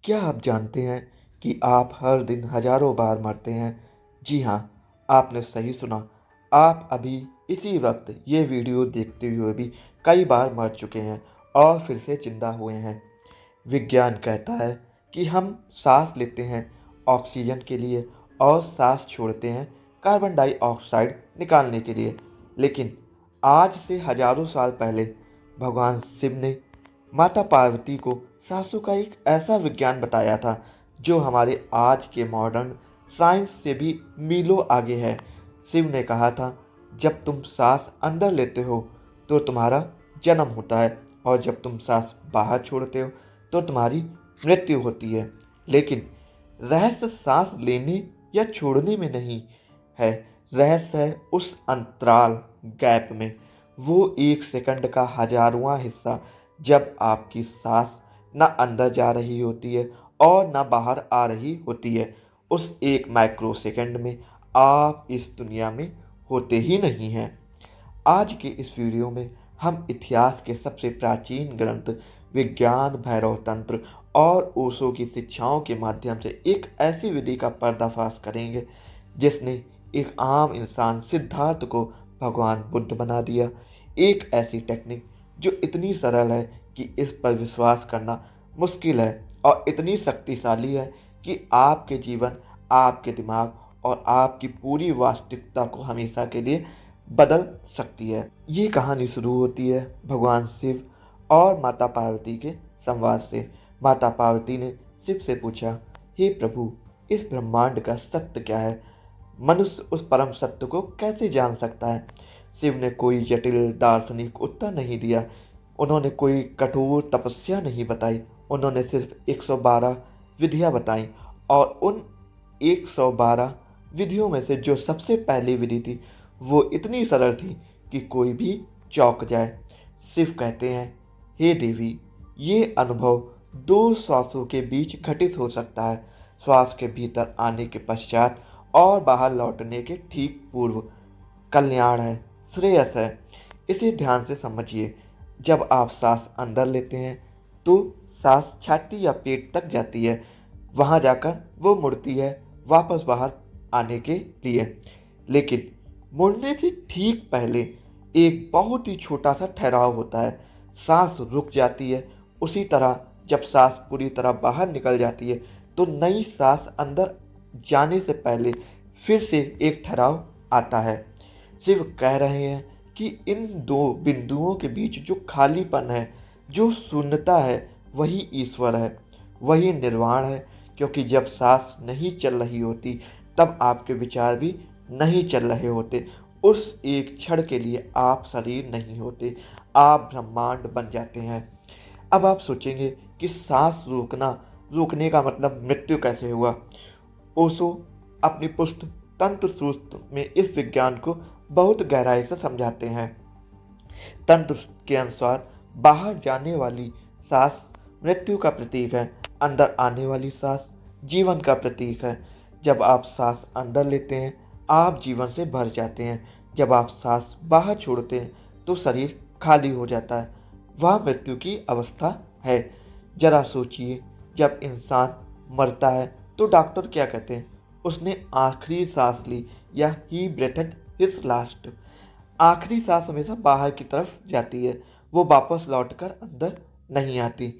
क्या आप जानते हैं कि आप हर दिन हजारों बार मरते हैं? जी हाँ, आपने सही सुना। आप अभी इसी वक्त ये वीडियो देखते हुए भी कई बार मर चुके हैं और फिर से जिंदा हुए हैं। विज्ञान कहता है कि हम सांस लेते हैं ऑक्सीजन के लिए और सांस छोड़ते हैं कार्बन डाइऑक्साइड निकालने के लिए। लेकिन आज से हजारों साल पहले भगवान शिव ने माता पार्वती को सांसों का एक ऐसा विज्ञान बताया था जो हमारे आज के मॉडर्न साइंस से भी मीलों आगे है। शिव ने कहा था, जब तुम सांस अंदर लेते हो तो तुम्हारा जन्म होता है और जब तुम सांस बाहर छोड़ते हो तो तुम्हारी मृत्यु होती है। लेकिन रहस्य सांस लेने या छोड़ने में नहीं है, रहस्य है उस अंतराल गैप में। वो 1 सेकंड का हजारवां हिस्सा जब आपकी सांस न अंदर जा रही होती है और न बाहर आ रही होती है। उस 1 माइक्रो सेकंड में आप इस दुनिया में होते ही नहीं हैं। आज के इस वीडियो में हम इतिहास के सबसे प्राचीन ग्रंथ, विज्ञान, भैरव तंत्र और ओशो की शिक्षाओं के माध्यम से एक ऐसी विधि का पर्दाफाश करेंगे जिसने एक आम इंसान सिद्धार्थ को भगवान बुद्ध बना दिया। एक ऐसी टेक्निक जो इतनी सरल है कि इस पर विश्वास करना मुश्किल है और इतनी शक्तिशाली है कि आपके जीवन, आपके दिमाग और आपकी पूरी वास्तविकता को हमेशा के लिए बदल सकती है। ये कहानी शुरू होती है भगवान शिव और माता पार्वती के संवाद से। माता पार्वती ने शिव से पूछा, हे प्रभु, इस ब्रह्मांड का सत्य क्या है? मनुष्य उस परम सत्य को कैसे जान सकता है? शिव ने कोई जटिल दार्शनिक उत्तर नहीं दिया। उन्होंने कोई कठोर तपस्या नहीं बताई। उन्होंने सिर्फ 112 विधियां बताई और उन 112 विधियों में से जो सबसे पहली विधि थी वो इतनी सरल थी कि कोई भी चौंक जाए। शिव कहते हैं, हे देवी, ये अनुभव दो श्वासों के बीच घटित हो सकता है, श्वास के भीतर आने के पश्चात और बाहर लौटने के ठीक पूर्व। कल्याण है, श्रेयस है। इसे ध्यान से समझिए। जब आप सांस अंदर लेते हैं तो सांस छाती या पेट तक जाती है, वहां जाकर वो मुड़ती है वापस बाहर आने के लिए। लेकिन मुड़ने से ठीक पहले एक बहुत ही छोटा सा ठहराव होता है, सांस रुक जाती है। उसी तरह जब सांस पूरी तरह बाहर निकल जाती है तो नई सांस अंदर जाने से पहले फिर से एक ठहराव आता है। शिव कह रहे हैं कि इन दो बिंदुओं के बीच जो खालीपन है, जो शून्यता है, वही ईश्वर है, वही निर्वाण है। क्योंकि जब सांस नहीं चल रही होती तब आपके विचार भी नहीं चल रहे होते। उस एक क्षण के लिए आप शरीर नहीं होते, आप ब्रह्मांड बन जाते हैं। अब आप सोचेंगे कि सांस रोकने का मतलब मृत्यु कैसे हुआ? ओशो अपनी पुस्तक तंत्र सूत्र में इस विज्ञान को बहुत गहराई से समझाते हैं। तंत्र के अनुसार बाहर जाने वाली सांस मृत्यु का प्रतीक है, अंदर आने वाली सांस जीवन का प्रतीक है। जब आप सांस अंदर लेते हैं आप जीवन से भर जाते हैं, जब आप सांस बाहर छोड़ते हैं तो शरीर खाली हो जाता है। वह मृत्यु की अवस्था है। जरा सोचिए, जब इंसान मरता है तो डॉक्टर क्या कहते हैं? उसने आखिरी सांस ली या ही ब्रेथड हिज लास्ट। आखिरी सांस हमेशा बाहर की तरफ जाती है, वो वापस लौटकर अंदर नहीं आती।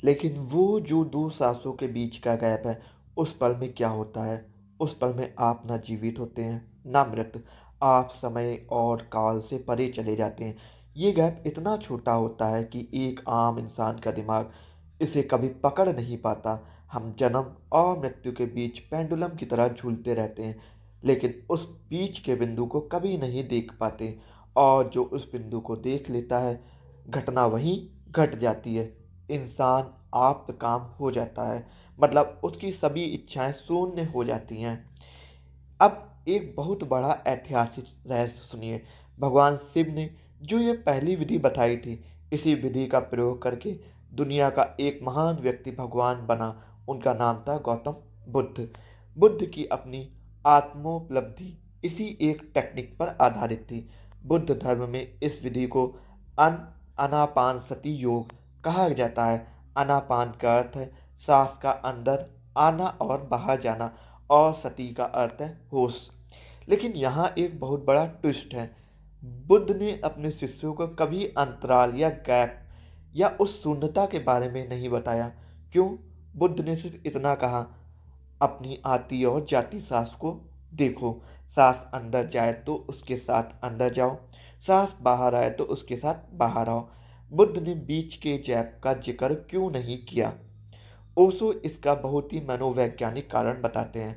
लेकिन वो जो दो सांसों के बीच का गैप है, उस पल में क्या होता है? उस पल में आप ना जीवित होते हैं ना मृत। आप समय और काल से परे चले जाते हैं। ये गैप इतना छोटा होता है कि एक आम इंसान का दिमाग इसे कभी पकड़ नहीं पाता। हम जन्म और मृत्यु के बीच पेंडुलम की तरह झूलते रहते हैं, लेकिन उस बीच के बिंदु को कभी नहीं देख पाते। और जो उस बिंदु को देख लेता है, घटना वहीं घट जाती है। इंसान आप काम हो जाता है, मतलब उसकी सभी इच्छाएं शून्य हो जाती हैं। अब एक बहुत बड़ा ऐतिहासिक रहस्य सुनिए। भगवान शिव ने जो ये पहली विधि बताई थी, इसी विधि का प्रयोग करके दुनिया का एक महान व्यक्ति भगवान बना। उनका नाम था गौतम बुद्ध। बुद्ध की अपनी आत्मोपलब्धि इसी एक टेक्निक पर आधारित थी। बुद्ध धर्म में इस विधि को अन अनापान सती योग कहा जाता है। अनापान का अर्थ है सांस का अंदर आना और बाहर जाना, और सती का अर्थ है होश। लेकिन यहाँ एक बहुत बड़ा ट्विस्ट है। बुद्ध ने अपने शिष्यों को कभी अंतराल या गैप या उस शून्यता के बारे में नहीं बताया। क्यों? बुद्ध ने सिर्फ इतना कहा, अपनी आती और जाती सांस को देखो। सांस अंदर जाए तो उसके साथ अंदर जाओ, सांस बाहर आए तो उसके साथ बाहर आओ। बुद्ध ने बीच के गैप का जिक्र क्यों नहीं किया? ओशो इसका बहुत ही मनोवैज्ञानिक कारण बताते हैं।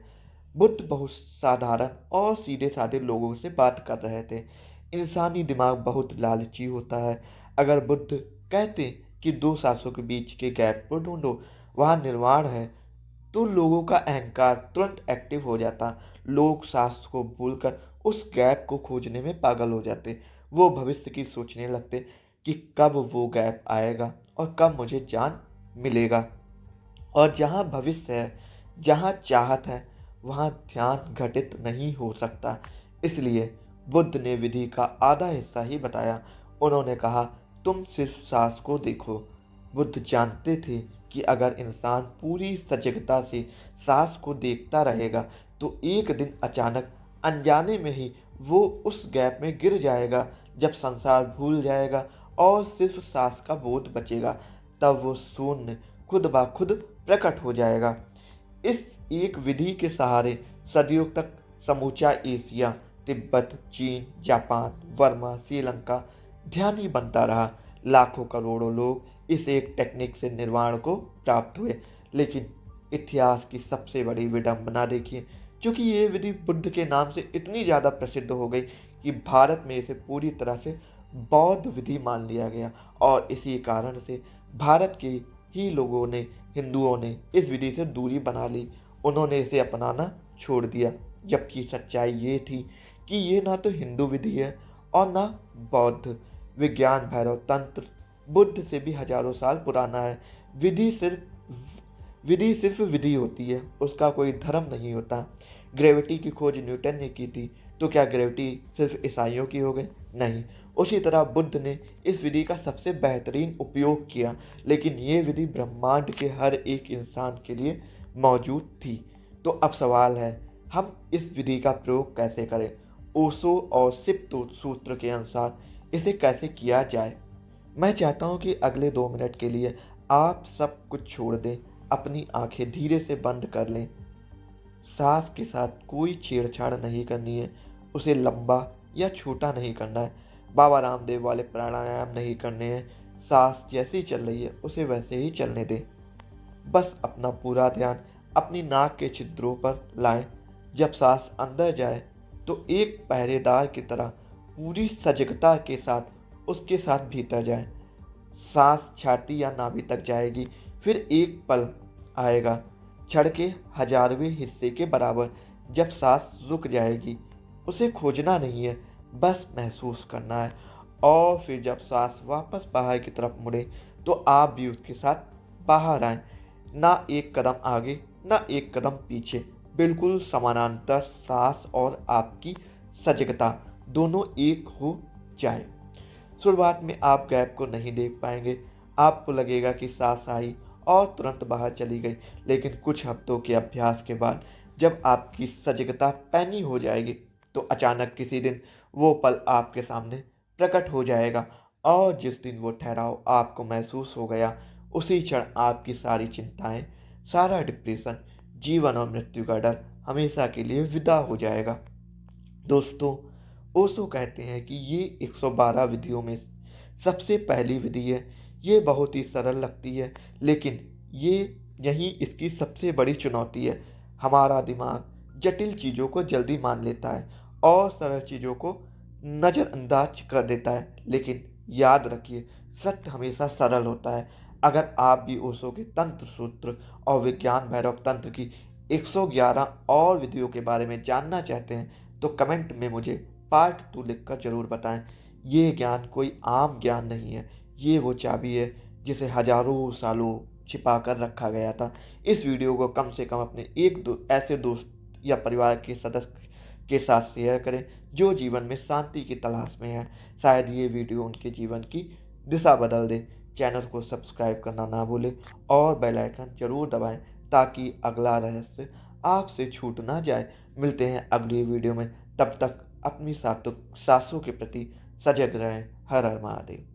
बुद्ध बहुत साधारण और सीधे साधे लोगों से बात कर रहे थे। इंसानी दिमाग बहुत लालची होता है। अगर बुद्ध कहते कि दो सांसों के बीच के गैप को ढूंढो, वहाँ निर्वाण है, तो लोगों का अहंकार तुरंत एक्टिव हो जाता। लोग सांस को भूलकर उस गैप को खोजने में पागल हो जाते। वो भविष्य की सोचने लगते कि कब वो गैप आएगा और कब मुझे जान मिलेगा। और जहाँ भविष्य है, जहाँ चाहत है, वहाँ ध्यान घटित नहीं हो सकता। इसलिए बुद्ध ने विधि का आधा हिस्सा ही बताया। उन्होंने कहा, तुम सिर्फ सांस को देखो। बुद्ध जानते थे कि अगर इंसान पूरी सजगता से सांस को देखता रहेगा तो एक दिन अचानक अनजाने में ही वो उस गैप में गिर जाएगा। जब संसार भूल जाएगा और सिर्फ सांस का बोध बचेगा, तब वो शून्य खुद ब खुद प्रकट हो जाएगा। इस एक विधि के सहारे सदियों तक समूचा एशिया, तिब्बत, चीन, जापान, वर्मा, श्रीलंका ध्यानी बनता रहा। लाखों करोड़ों लोग इस एक टेक्निक से निर्वाण को प्राप्त हुए। लेकिन इतिहास की सबसे बड़ी विडंबना देखिए, क्योंकि ये विधि बुद्ध के नाम से इतनी ज़्यादा प्रसिद्ध हो गई कि भारत में इसे पूरी तरह से बौद्ध विधि मान लिया गया। और इसी कारण से भारत के ही लोगों ने, हिंदुओं ने इस विधि से दूरी बना ली। उन्होंने इसे अपनाना छोड़ दिया। जबकि सच्चाई ये थी कि ये ना तो हिंदू विधि है और ना बौद्ध। विज्ञान भैरव तंत्र बुद्ध से भी हजारों साल पुराना है। विधि सिर्फ विधि होती है, उसका कोई धर्म नहीं होता। ग्रेविटी की खोज न्यूटन ने की थी, तो क्या ग्रेविटी सिर्फ ईसाइयों की हो गई? नहीं। उसी तरह बुद्ध ने इस विधि का सबसे बेहतरीन उपयोग किया, लेकिन ये विधि ब्रह्मांड के हर एक इंसान के लिए मौजूद थी। तो अब सवाल है, हम इस विधि का प्रयोग कैसे करें? ओशो और सिप सूत्र के अनुसार इसे कैसे किया जाए? मैं चाहता हूँ कि अगले 2 मिनट के लिए आप सब कुछ छोड़ दें, अपनी आंखें धीरे से बंद कर लें। सांस के साथ कोई छेड़छाड़ नहीं करनी है, उसे लंबा या छोटा नहीं करना है। बाबा रामदेव वाले प्राणायाम नहीं करने हैं। सांस जैसी चल रही है उसे वैसे ही चलने दें। बस अपना पूरा ध्यान अपनी नाक के छिद्रों पर लाएं। जब सांस अंदर जाए तो एक पहरेदार की तरह पूरी सजगता के साथ उसके साथ भीतर जाए। सांस छाती या नाभि तक जाएगी, फिर एक पल आएगा क्षण के 1000वें हिस्से के बराबर, जब सांस रुक जाएगी। उसे खोजना नहीं है, बस महसूस करना है। और फिर जब सांस वापस बाहर की तरफ मुड़े तो आप भी उसके साथ बाहर आएं। ना एक कदम आगे, ना एक कदम पीछे, बिल्कुल समानांतर। सांस और आपकी सजगता दोनों एक हो जाए। शुरुआत में आप गैप को नहीं देख पाएंगे। आपको लगेगा कि सांस आई और तुरंत बाहर चली गई। लेकिन कुछ हफ्तों के अभ्यास के बाद जब आपकी सजगता पैनी हो जाएगी तो अचानक किसी दिन वो पल आपके सामने प्रकट हो जाएगा। और जिस दिन वो ठहराव आपको महसूस हो गया, उसी क्षण आपकी सारी चिंताएं, सारा डिप्रेशन, जीवन और मृत्यु का डर हमेशा के लिए विदा हो जाएगा। दोस्तों, ओशो कहते हैं कि ये 112 विधियों में सबसे पहली विधि है। ये बहुत ही सरल लगती है, लेकिन ये यही इसकी सबसे बड़ी चुनौती है। हमारा दिमाग जटिल चीज़ों को जल्दी मान लेता है और सरल चीज़ों को नज़रअंदाज कर देता है। लेकिन याद रखिए, सत्य हमेशा सरल होता है। अगर आप भी ओशो के तंत्र सूत्र और विज्ञान भैरव तंत्र की 111 और विधियों के बारे में जानना चाहते हैं तो कमेंट में मुझे पार्ट 2 लिखकर ज़रूर बताएं। ये ज्ञान कोई आम ज्ञान नहीं है, ये वो चाबी है जिसे हजारों सालों छिपा कर रखा गया था। इस वीडियो को कम से कम अपने एक दो ऐसे दोस्त या परिवार के सदस्य के साथ शेयर करें जो जीवन में शांति की तलाश में है। शायद ये वीडियो उनके जीवन की दिशा बदल दे। चैनल को सब्सक्राइब करना ना भूलें और बेल आइकन ज़रूर दबाएं ताकि अगला रहस्य आपसे छूट ना जाए। मिलते हैं अगली वीडियो में, तब तक अपनी सासों के प्रति सजग रहें। हर हर महादेव।